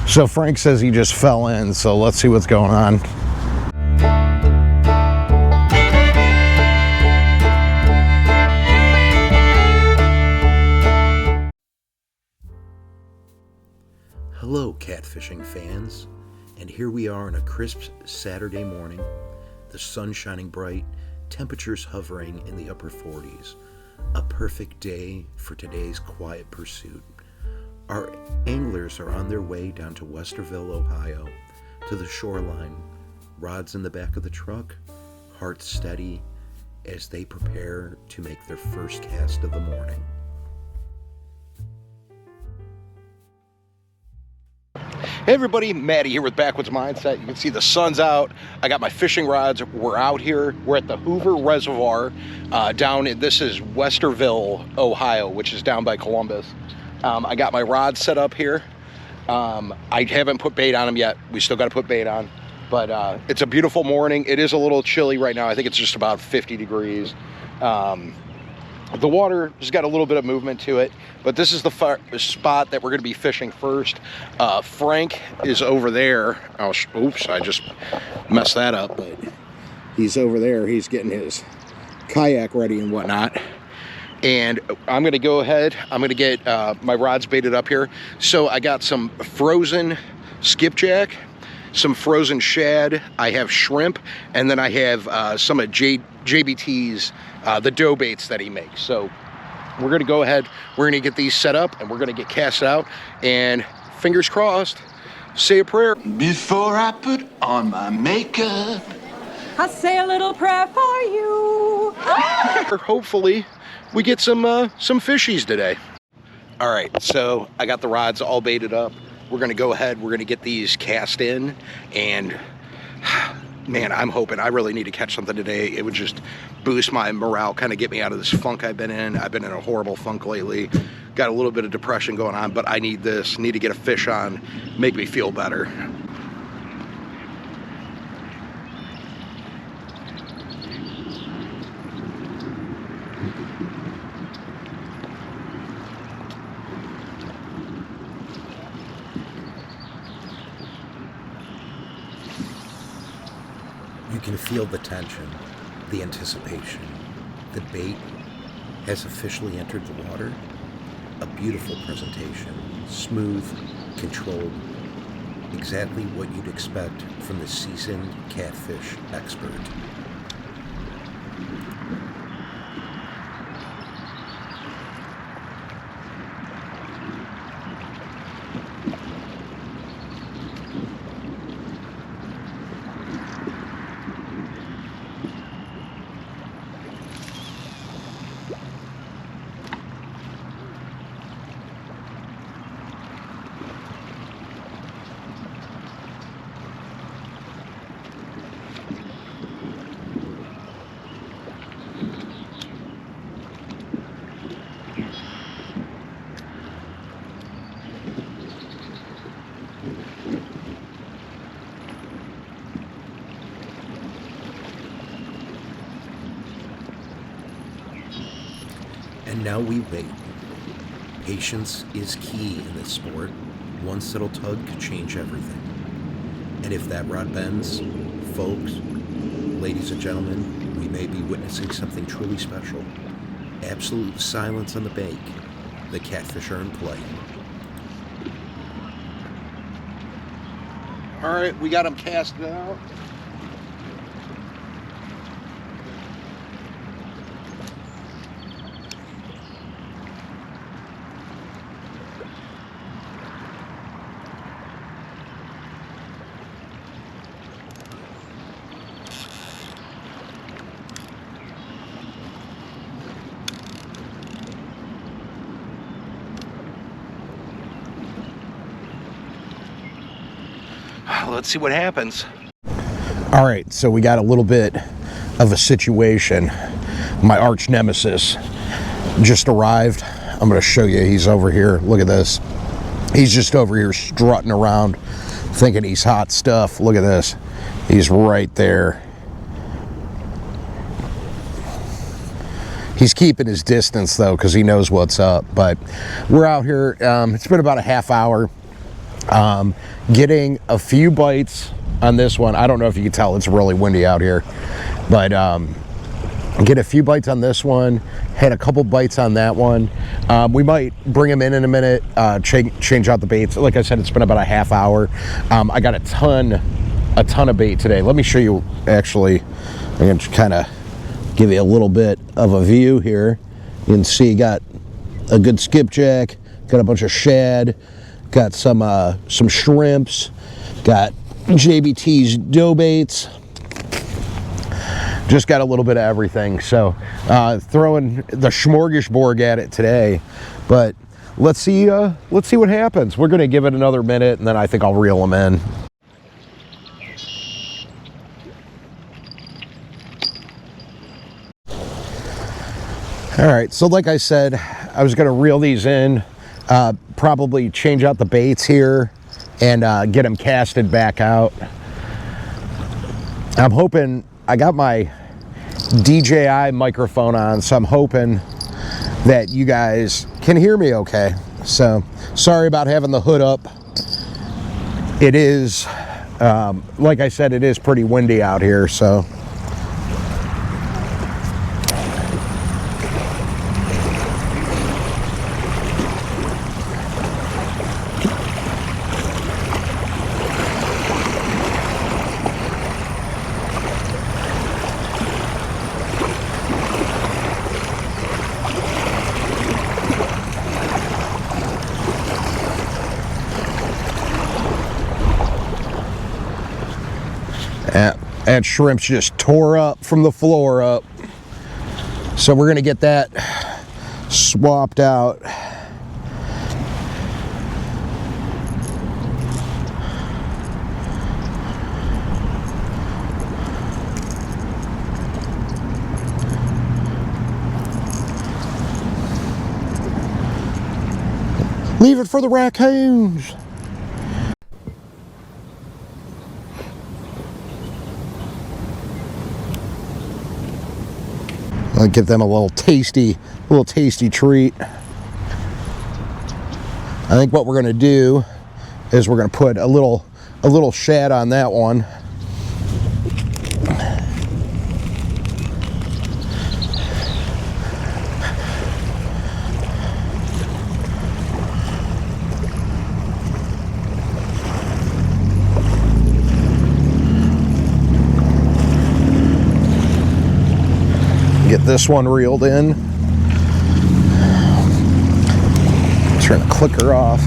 So Frank says he just fell in, so let's see what's going on. Hello, catfishing fans, and here we are on a crisp Saturday morning, the sun shining bright, temperatures hovering in the upper 40s, a perfect day for today's quiet pursuit. Our anglers are on their way down to Westerville, Ohio, to the shoreline, rods in the back of the truck, hearts steady as they prepare to make their first cast of the morning. Hey everybody, Maddie here with Backwoods Mindset. You can see the sun's out. I got my fishing rods. We're out here. We're at the Hoover Reservoir this is Westerville, Ohio, which is down by Columbus. I got my rods set up here. I haven't put bait on them yet. We still got to put bait on. But it's a beautiful morning. It is a little chilly right now. I think it's just about 50 degrees. The water has got a little bit of movement to it, but this is the spot that we're going to be fishing first. Frank is over there. Oops, I just messed that up, but he's over there. He's getting his kayak ready and whatnot. And I'm going to go ahead. I'm going to get my rods baited up here. So I got some frozen skipjack, some frozen shad. I have shrimp, and then I have some of JBT's the dough baits that he makes. So we're gonna go ahead, we're gonna get these set up, and we're gonna get cast out, and fingers crossed, say a prayer. Before I put on my makeup, I say a little prayer for you. Hopefully we get some fishies today. All right, so I got the rods all baited up. We're gonna go ahead, we're gonna get these cast in, and man, I'm hoping. I really need to catch something today. It would just boost my morale, kind of get me out of this funk I've been in. I've been in a horrible funk lately. Got a little bit of depression going on, but I need this. Need to get a fish on, make me feel better. You can feel the tension, the anticipation. The bait has officially entered the water. A beautiful presentation, smooth, controlled, exactly what you'd expect from the seasoned catfish expert. And now we wait. Patience is key in this sport. One subtle tug could change everything. And if that rod bends, folks, ladies and gentlemen, we may be witnessing something truly special. Absolute silence on the bank. The catfish are in play. All right, we got them cast out. Let's see what happens. All right, so we got a little bit of a situation. My arch nemesis just arrived. I'm going to show you. He's over here. Look at this. He's just over here strutting around thinking he's hot stuff. Look at this. He's right there. He's keeping his distance though because he knows what's up. But we're out here. It's been about a half hour. Getting a few bites on this one. I don't know if you can tell, it's really windy out here, but get a few bites on this one, had a couple bites on that one. We might bring them in a minute, change out the baits. Like I said, it's been about a half hour. I got a ton of bait today. Let me show you. Actually, I'm going to kind of give you a little bit of a view here. You can see got a good skipjack, got a bunch of shad, got some shrimps, got JBT's dough baits. Just got a little bit of everything. So throwing the smorgasbord at it today, but let's see what happens. We're gonna give it another minute, and then I think I'll reel them in. All right, so like I said, I was gonna reel these in, probably change out the baits here and get them casted back out. I'm hoping, I got my DJI microphone on, so I'm hoping that you guys can hear me okay. So sorry about having the hood up. It is, like I said, it is pretty windy out here, so. That shrimp's just tore up from the floor up. So we're gonna get that swapped out. Leave it for the raccoons. I'll give them a little tasty treat. I think what we're gonna do is we're gonna put a little shad on that one. Get this one reeled in. Turn the clicker off.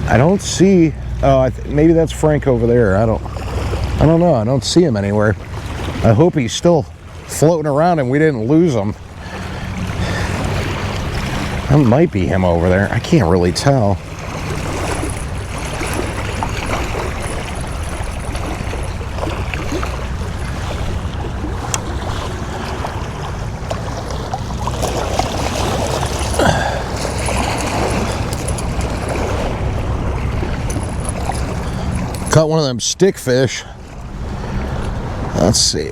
I don't see. Oh, maybe that's Frank over there. I don't know. I don't see him anywhere. I hope he's still floating around and we didn't lose him. That might be him over there. I can't really tell. Caught one of them stick fish. Let's see.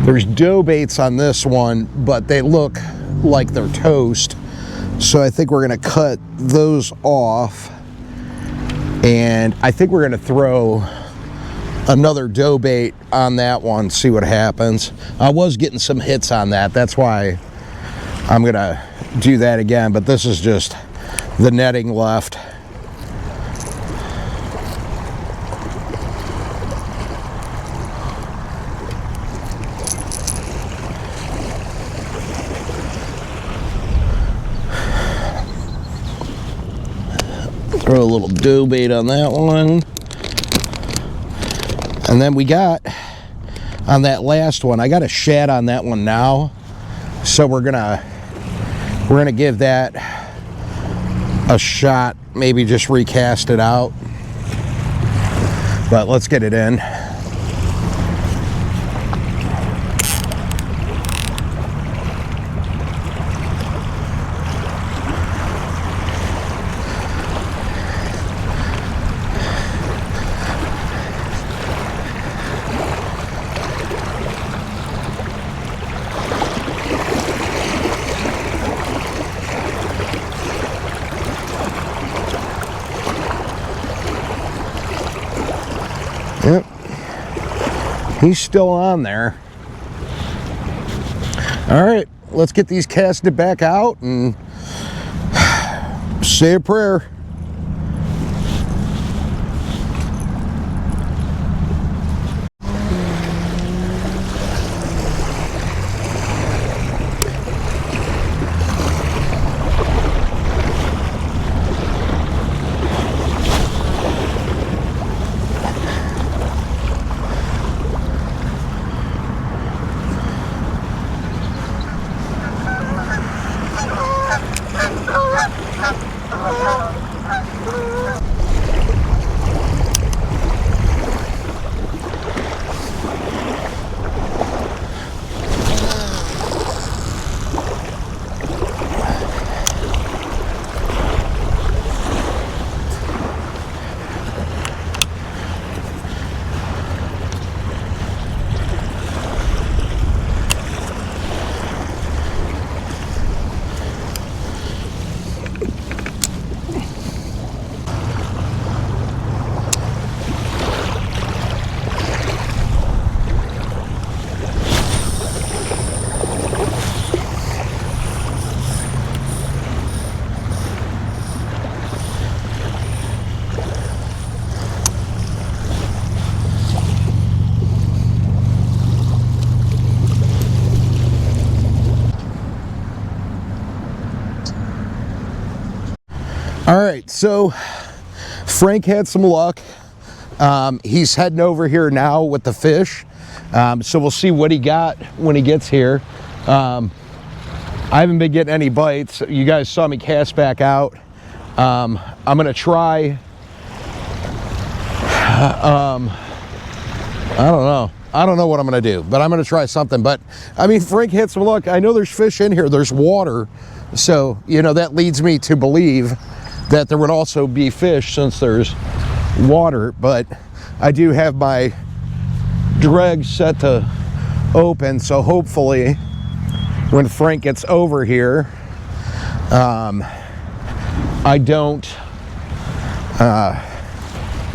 There's dough baits on this one, but they look like they're toast. So I think we're gonna cut those off. And I think we're gonna throw another dough bait on that one, see what happens. I was getting some hits on that. That's why I'm gonna do that again, but this is just the netting left. Throw a little dough bait on that one. And then we got, on that last one, I got a shad on that one now. So we're gonna give that a shot, maybe just recast it out. But let's get it in. Yep. He's still on there. All right, let's get these casted back out and say a prayer. All right, so Frank had some luck. He's heading over here now with the fish. So we'll see what he got when he gets here. I haven't been getting any bites. You guys saw me cast back out. I'm gonna try, I don't know what I'm gonna do, but I'm gonna try something. But I mean, Frank had some luck. I know there's fish in here, there's water. So, you know, that leads me to believe that there would also be fish since there's water, but I do have my drag set to open, so hopefully when Frank gets over here, I don't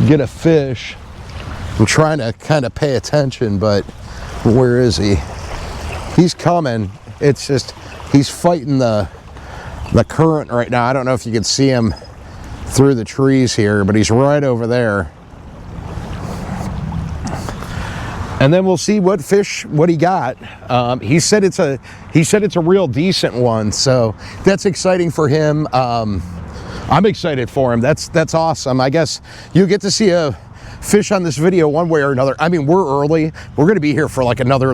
get a fish. I'm trying to kind of pay attention, but where is he? He's coming. It's just, he's fighting the current right now. I don't know if you can see him through the trees here, but he's right over there. And then we'll see what he got. He said it's a real decent one, so that's exciting for him. I'm excited for him. That's awesome. I guess you get to see a fish on this video one way or another. I mean, we're early. We're going to be here for like another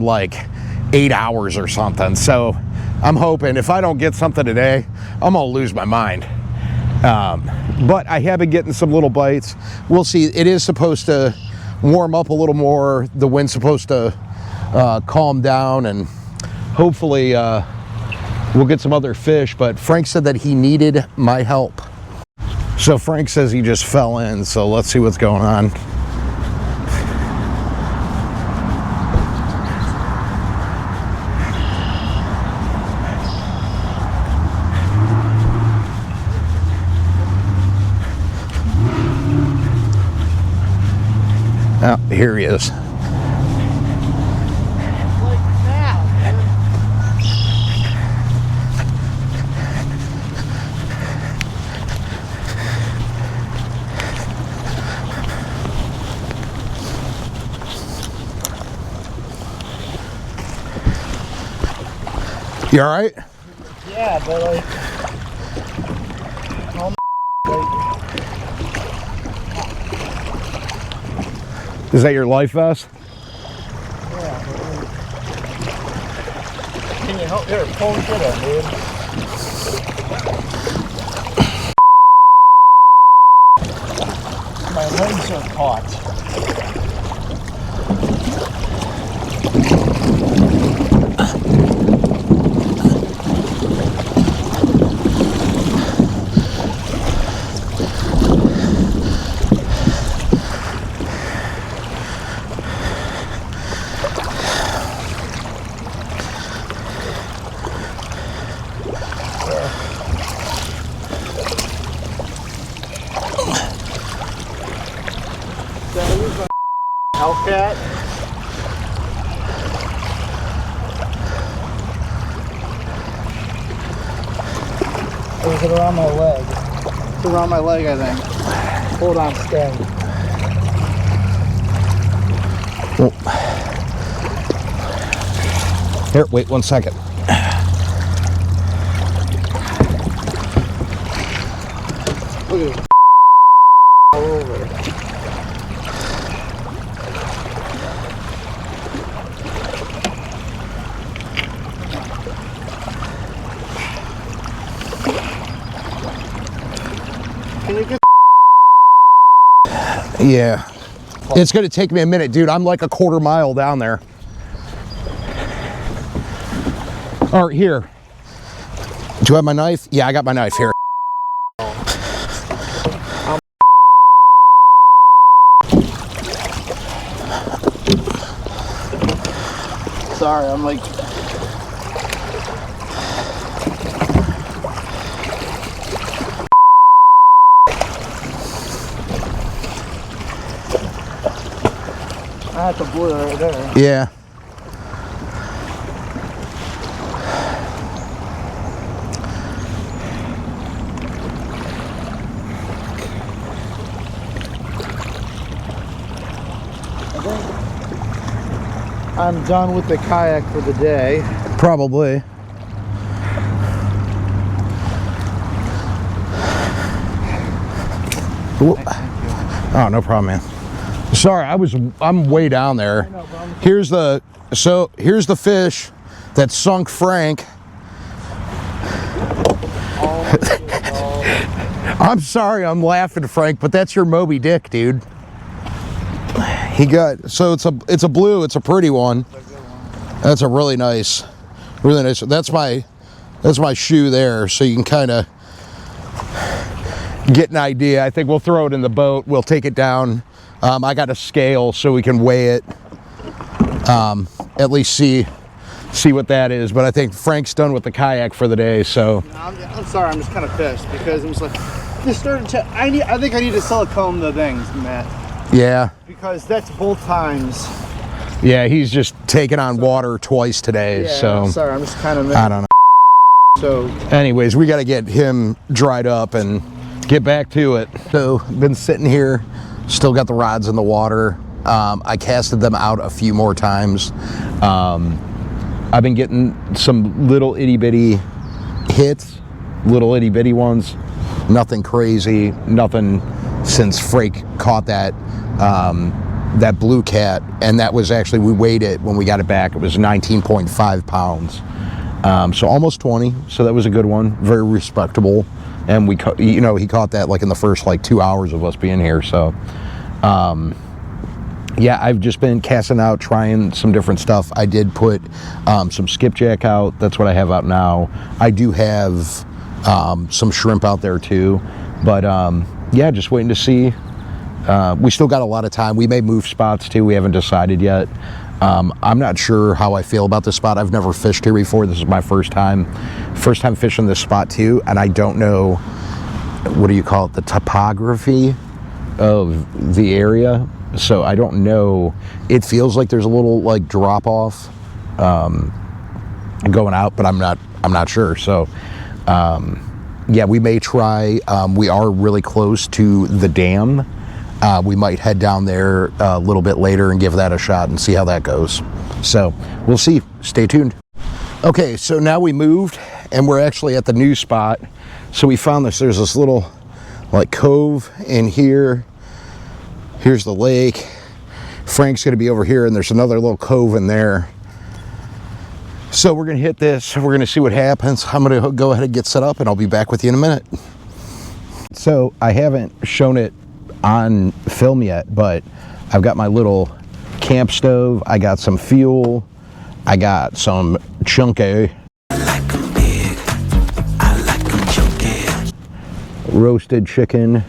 8 hours or something. So I'm hoping if I don't get something today, I'm gonna lose my mind. But I have been getting some little bites. We'll see. It is supposed to warm up a little more. The wind's supposed to calm down, and hopefully we'll get some other fish. But Frank said that he needed my help. So Frank says he just fell in, so let's see what's going on. Oh, here he is. You all right? Yeah, but Is that your life vest? yeah, can you help here? Pull and get it, dude. My legs are caught. Hellcat. Or is it around my leg? It's around my leg, I think. Hold on, stay. Well, here, wait 1 second. Look at it. All over. Can you get? Yeah. It's going to take me a minute, dude. I'm like a quarter mile down there. All right, here. Do you have my knife? Yeah, I got my knife here. Sorry, I'm like. I had to blue right there. Yeah. I'm done with the kayak for the day. Probably. Oh, no problem, man. Sorry, I'm way down there. Here's the fish that sunk Frank. I'm sorry, I'm laughing, Frank, but that's your Moby Dick, dude. He got, so it's a blue, it's a pretty one. That's a really nice. That's my shoe there, so you can kind of get an idea. I think we'll throw it in the boat. We'll take it down. I got a scale so we can weigh it. At least see what that is. But I think Frank's done with the kayak for the day. So I'm sorry. I'm just kind of pissed because I'm just like, this started to. I think I need to silicone the things, Matt. yeah, Because that's both times. yeah. He's just taken on water twice today. Yeah, so sorry. I'm just kind of. I don't know. So. Anyways, we got to get him dried up and get back to it. So been sitting here, still got the rods in the water. I casted them out a few more times. I've been getting some little itty bitty hits, little itty bitty ones. Nothing crazy, nothing since Frank caught that blue cat, and that was actually, we weighed it when we got it back. It was 19.5 pounds. So almost 20. So that was a good one, very respectable. And we, he caught that like in the first like 2 hours of us being here. So, yeah, I've just been casting out, trying some different stuff. I did put some skipjack out. That's what I have out now. I do have some shrimp out there too. But yeah, just waiting to see. We still got a lot of time. We may move spots too. We haven't decided yet. I'm not sure how I feel about this spot. I've never fished here before. This is my first time fishing this spot too, and I don't know, what do you call it, the topography of the area. So I don't know. It feels like there's a little like drop off going out, but I'm not sure. So yeah, we may try. We are really close to the dam. We might head down there a little bit later and give that a shot and see how that goes. So we'll see. Stay tuned. Okay, so now we moved and we're actually at the new spot. So we found this. There's this little like cove in here. Here's the lake. Frank's going to be over here, and there's another little cove in there. So we're going to hit this. We're going to see what happens. I'm going to go ahead and get set up, and I'll be back with you in a minute. So I haven't shown it on film yet, but I've got my little camp stove. I got some fuel. I got some chunky. Roasted chicken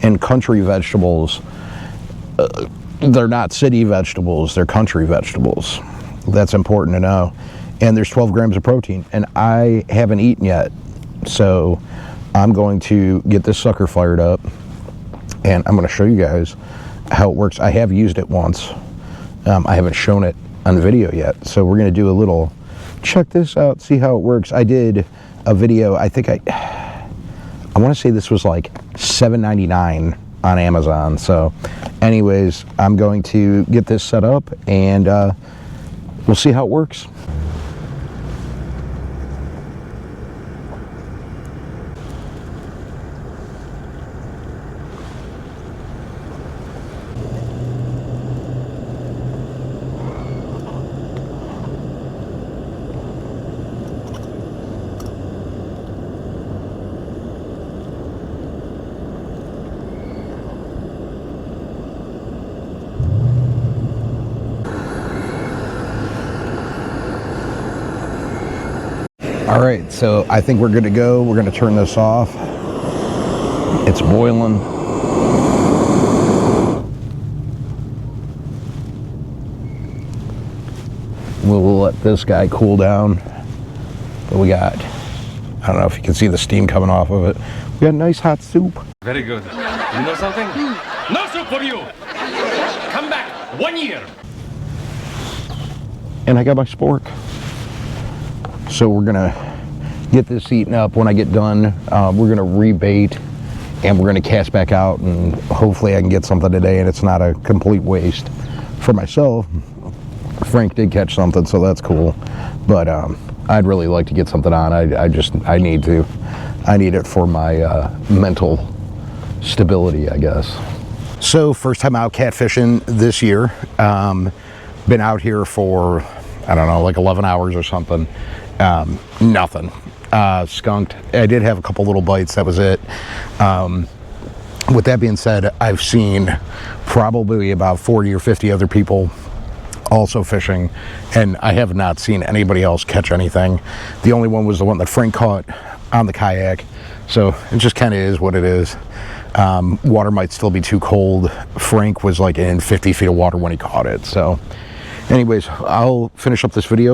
and country vegetables. They're not city vegetables, they're country vegetables. That's important to know. And there's 12 grams of protein, and I haven't eaten yet. So I'm going to get this sucker fired up, and I'm going to show you guys how it works. I have used it once, I haven't shown it on video yet, so we're gonna do a little check this out, see how it works. I did a video, I think I want to say this was like $7.99 on Amazon. So anyways, I'm going to get this set up and we'll see how it works. All right, so I think we're good to go. We're gonna turn this off. It's boiling. We'll let this guy cool down. But we got, I don't know if you can see the steam coming off of it. We got nice hot soup. Very good. You know something? No soup for you! Come back 1 year! And I got my spork. So we're gonna get this eaten up. When I get done, we're gonna rebait and we're gonna cast back out, and hopefully I can get something today and it's not a complete waste. For myself, Frank did catch something, so that's cool. But I'd really like to get something on. I need to. I need it for my mental stability, I guess. So first time out catfishing this year. Been out here for, I don't know, like 11 hours or something. Nothing. Skunked. I did have a couple little bites, that was it. With that being said, I've seen probably about 40 or 50 other people also fishing, and I have not seen anybody else catch anything. The only one was the one that Frank caught on the kayak, so it just kind of is what it is. Water might still be too cold. Frank was like in 50 feet of water when he caught it. So anyways, I'll finish up this video.